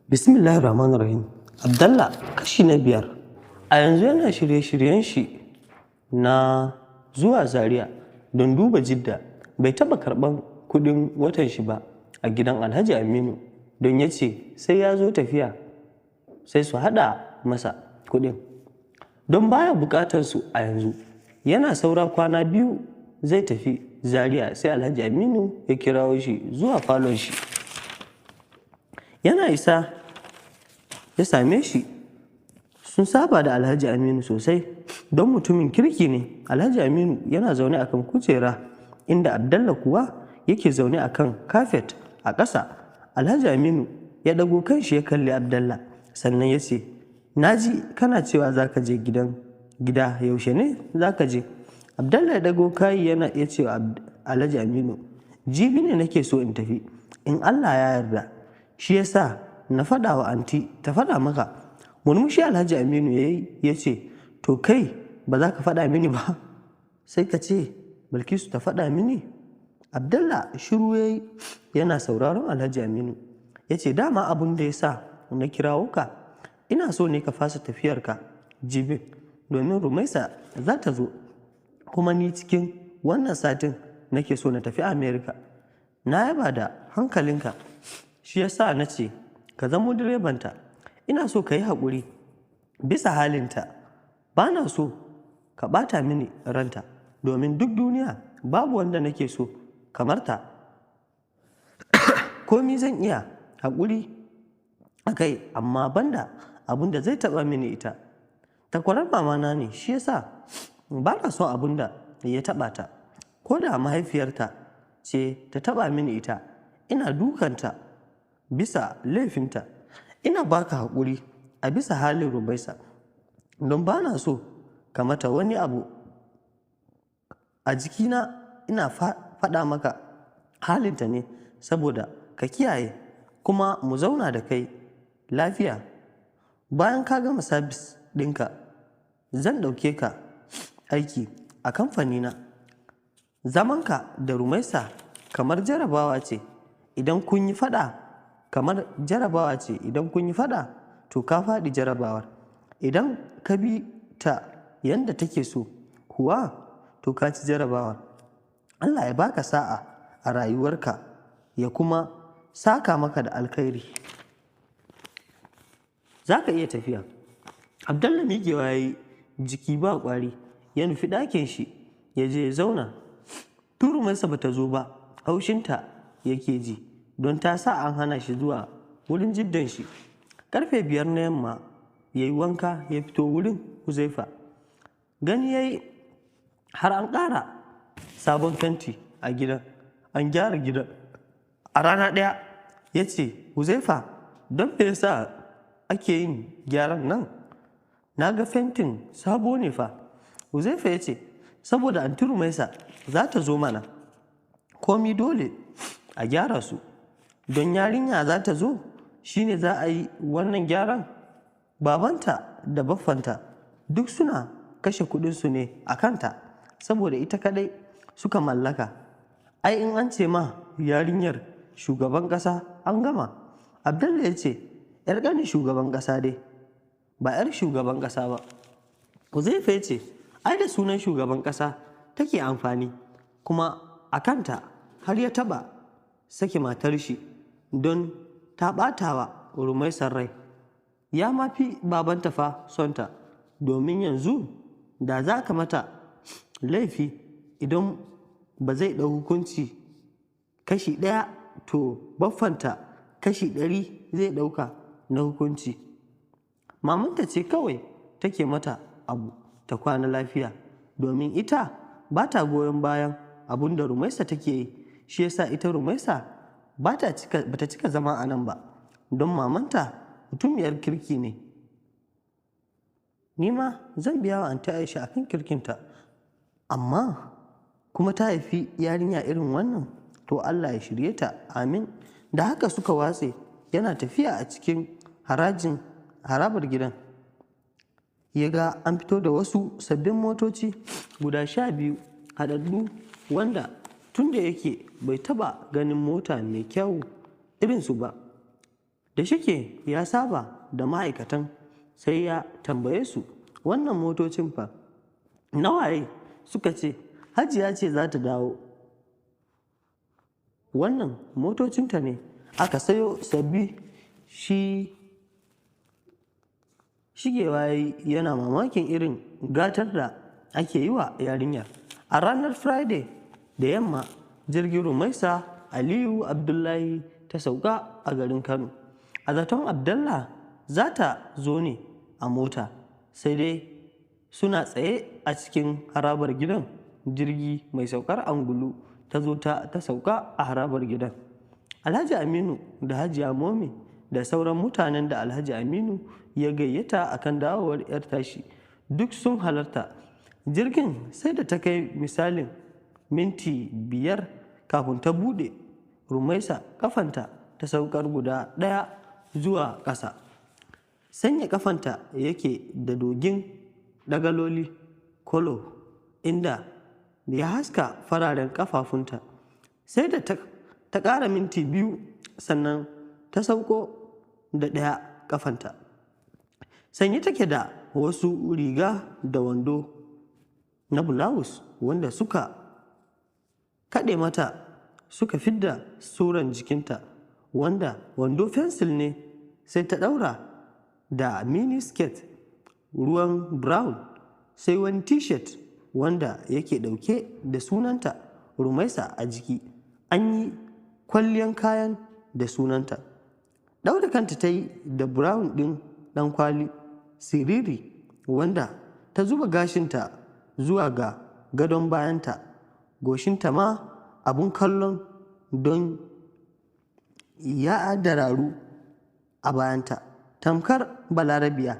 Bismillahir Rahmanir Rahim. Abdallah kashi na biyar. A yanzu yana shirye-shiryen shi na zuwa Zaria don duba Jidda. Bai taɓa karɓan kuɗin watan shi ba a gidan Alhaji Aminu don ya ce sai ya zo tafiya sai su haɗa masa kuɗin. Don baya buƙatar su a yanzu. Yana saura kwana biyu zai tafi Zaria sai Alhaji Aminu ya kirawo shi zuwa falon shi. Yana isa ya same shi. Sun saba da Alhaji Aminu sosai don mutumin kirki ne. Alhaji Aminu yana zaune akan kujera inda Abdallah kuwa yake zaune akan kafet a ƙasa. Alhaji Aminu ya ɗago kanshi ya kalli Abdallah sannan ya ce, "Naji kana cewa za ka je gida yaushe ne za ka je?" Abdallah ya ɗago kai ya ce wa Alhaji Aminu, "Jibi ne nake so in tafi in Allah ya yarda. Shi yasa na faɗa wa anti ta faɗa maka." Murmushi Alhaji Aminu ya ce, "To kai ba za ka faɗa mini ba? Sai ka ce Bilkisu ta faɗa mini?" Abdallah shiru ya yi yana sauraron Alhaji Aminu. Ya ce, "Dama abin da ya sa na kirawo ka, ina so ne ka fasa tafiyarka jibin domin Rumaisa za ta zo. Kuma ni cikin wannan satin nake so na tafi Amerika. Na yaba da hankalinka. Shi yasa na ce ka zamo direbanta. Ina so ka yi haƙuri bisa halinta. Ba na so ka ɓata mini ranta domin duk duniya babu wanda nake so kamar ta. Komi zan iya haƙuri a kai amma banda abin da zai taɓa mini ita. Takwarar mamana ne shi yasa ba na son abin da ya taɓa ta. Ko da mahaifiyarta ce ta taɓa mini ita, ina dukanta bisa laifinta. Ina baka haƙuri a bisa halin Rumaisa don ba na so ka mata wani abu. A jikina ina faɗa maka halinta ne saboda ka kiyaye kuma mu zauna da kai lafiya. Bayan ka gama sabis ɗinka zan ɗauke ka aiki a kamfanina. Zamanka da Rumaisa kamar jarabawa ce idan kun yi faɗa to ka faɗi jarabawar. Idan ka bi ta yanda take so kuwa to ka ci jarabawar. Allah ya baka sa'a a rayuwarka ya kuma saka maka da alkhairi. Za ka iya tafiya." Abdallah miƙewa ya yi jiki ba ƙwari ya nufi ɗakin shi ya je ya zauna. Rumaisa ba ta zo ba, haushinta yake ji don ta sa an hana shi zuwa wurin jiddan shi. Karfe 5 na yamma ya yi wanka ya fito wurin Huzaifa. Gani ya yi har an ƙara sabon fenti a gidan, an gyara gidan. A rana ɗaya ya ce, "Huzaifa, don me yasa ake yin gyaran nan? Na ga fentin sabo ne fa." Huzaifa ya ce, "Saboda anti Rumaisa za ta zo mana. Komi dole a gyara su. Don yarinya za ta zo shine za a yi wannan gyaran. Babanta da baffanta duk suna kashe kuɗinsu ne a kanta saboda ita kadai suka mallaka. Ai in an ce ma yarinyar shugaban ƙasa an gama." Abdallah ya ce, "Yar ƙanin shugaban ƙasa dai ba 'yar shugaban ƙasa ba." Huzaifa ya ce, "Ai da sunan shugaban ƙasa take amfani kuma a kanta har ya taɓa sake matar shi don ta ɓatawa Rumaisar rai. Ya ma fi babanta fa sonta domin yanzu da za ka mata laifi idan ba zai ɗau hukunci kashi 1 to baffanta kashi 100 zai ɗauka na hukunci. Mamanta ce kawai take mata abu ta kwana lafiya domin ita ba ta goyon bayan abun da Rumaisa take yi. Shi yasa ita Rumaisa ba ta cika zama a nan ba don mamanta mutumiyar kirki ne. Ni ma zan biya wa anti Aisha akan kirkinta, amma kuma ta haifi yarinya irin wannan to Allah ya shirye ta, amin." Da haka suka watse. Yana tafiya a cikin harabar gidan ya ga an fito da wasu sabbin motoci guda 12 haɗaɗɗu wanda tun da yake bai taɓa ganin mota mai kyau irinsu ba. Da shike ya saba da ma'aikatan sai ya tambaye su, wannan motocin fa nawaye? Suka ce Hajiya ce za ta dawo, wannan motocinta ne, aka sayo sabbi. Shi shigewa yana mamakin irin gatar da ake yi wa yarinyar. A ranar Friday da yamma jirgin Rumaisa Aliyu Abdullahi ta sauka a garin Kano. A zaton Abdallah za ta zo ne a mota, sai dai suna tsaye a cikin harabar gidan jirgi mai saukar angulu ta zo ta sauka a harabar gidan. Alhaji Aminu da Hajiya Momi da sauran mutanen da Alhaji Aminu ya gayyata akan dawowar 'yar tashi duk sun halarta. Jirgin sai da ta kai misalin minti 5 kafin ta buɗe Rumaisa kafanta ta saukar guda ɗaya zuwa ƙasa. Sanya kafanta yake da dogin dagaloli kolo inda ya haska fararen kafafunta. Sai da ta ƙara minti 2 sannan ta sauko da ɗaya kafanta. Sanye take da wasu riga da wando na bulawus wanda suka kaɗe mata suka fidda suran jikinta, wanda wando fensil ne, sai ta ɗaura da mini skirt ruwan brown, sai wani t-shirt wanda yake ɗauke da sunanta Rumaisa a jiki, an yi kwalliyan kayan da sunanta. Ɗaura kanta ta yi da brown ɗin ɗan kwali siriri wanda ta zuba gashinta zuwa ga gadon bayanta, goshinta ma abun kallon don ya dararu a bayanta tamkar balarabiya.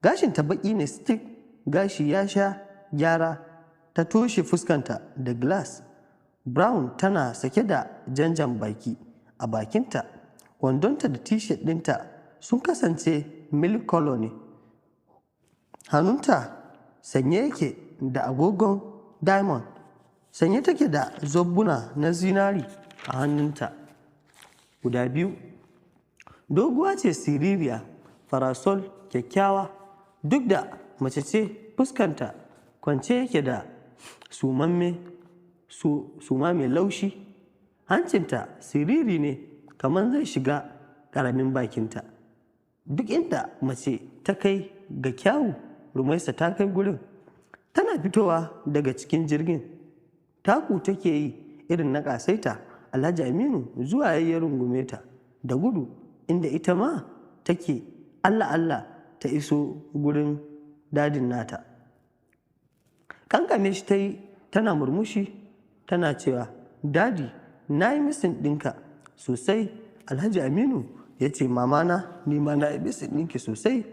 Gashinta baƙi ne stick, gashi ya sha gyara, ta toshe fuskanta da glass brown, tana sake da janjan baki a bakinta. Wandonta da t-shirt ɗinta sun kasance milk color ne. Hannunta sanye yake da agogon diamond, sanye take da zobbuna na zinari a hannunta guda 2. Doguwa ce siririya, farasol kyakkyawa, duk da mace ce fuskanta kwance yake da suma mai laushi. Hancinta siriri ne kamar zai shiga ƙaramin bakinta. Duk inda mace ta kai ga kyawu, Rumaisa ta kai gurin. Tana fitowa daga cikin jirgin, taku take yi irin na ƙasaita. Alhaji Aminu zuwa ya rungume ta da gudu, inda ita ma take Allah ta iso gurin dadin nata. Kankame shi ta yi tana murmushi tana cewa, dadi na yi misin ɗinka sosai. Alhaji Aminu ya ce, mamana ni ma na yi misin ɗinki sosai.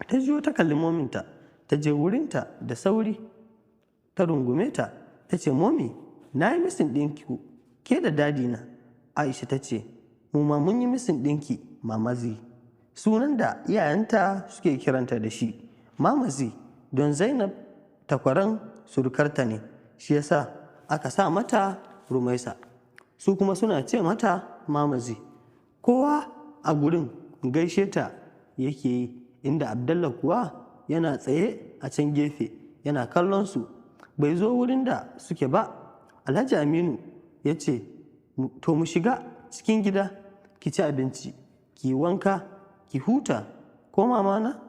Ta jiyo ta kalli mominta, ta je wurinta da sauri ta rungume ta, ta ce, momi na yi misin ɗinki ke da dadi na. Aisha ta ce, mu ma mun yi misin ɗinki mamazi, sunan da iyayenta suke kiranta da shi mamazi, don Zainab takwaran surukarta ne, shi yasa aka sa mata Rumaisa, su kuma suna ce mata mamazi. Kowa a gurin gaishe ta yake yi, inda Abdallah kuwa yana tsaye a can gefe yana kallon su, bai zo wurin da suke ba. Alhaji Aminu ya ce, to mu shiga cikin gida ki ci abinci, ki wanka, ki huta, ko mamana?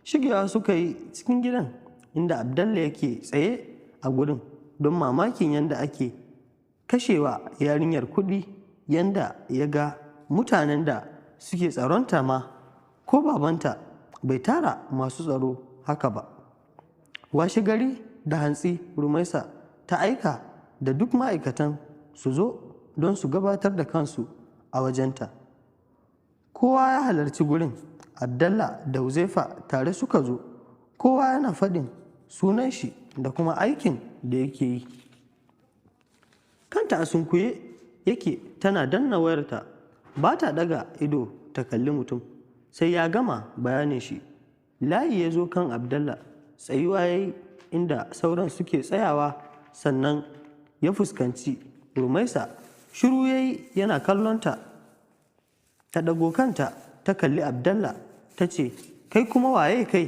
Shigewa suka yi cikin gidan, inda Abdallah yake tsaye a gurin don mamakin yadda ake kashewa yarinyar kuɗi, yadda ya ga mutanen da suke tsaronta ma ko babanta bai tara masu tsaro haka ba. Washe gari da hantsi Rumaisa ta aika da duk ma'aikatan su zo don su gabatar da kansu a wajenta. Kowa ya halarci gurin. Abdallah da Huzaifa tare suka zo, kowa yana faɗin sunan shi da kuma aikin da yake yi. Kanta a sunkuye yake tana danna wayarta, ba ta daga ido ta kalli mutum sai ya gama bayanin shi. Layi ya zo kan Abdallah, tsayuwa ya yi inda sauran suke tsayawa, sannan ya fuskanci Rumaisa. Shiru ya yi yana kallonta. ta ɗago kanta ta kalli Abdallah ta ce, kai kuma waye kai?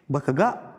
Baka ga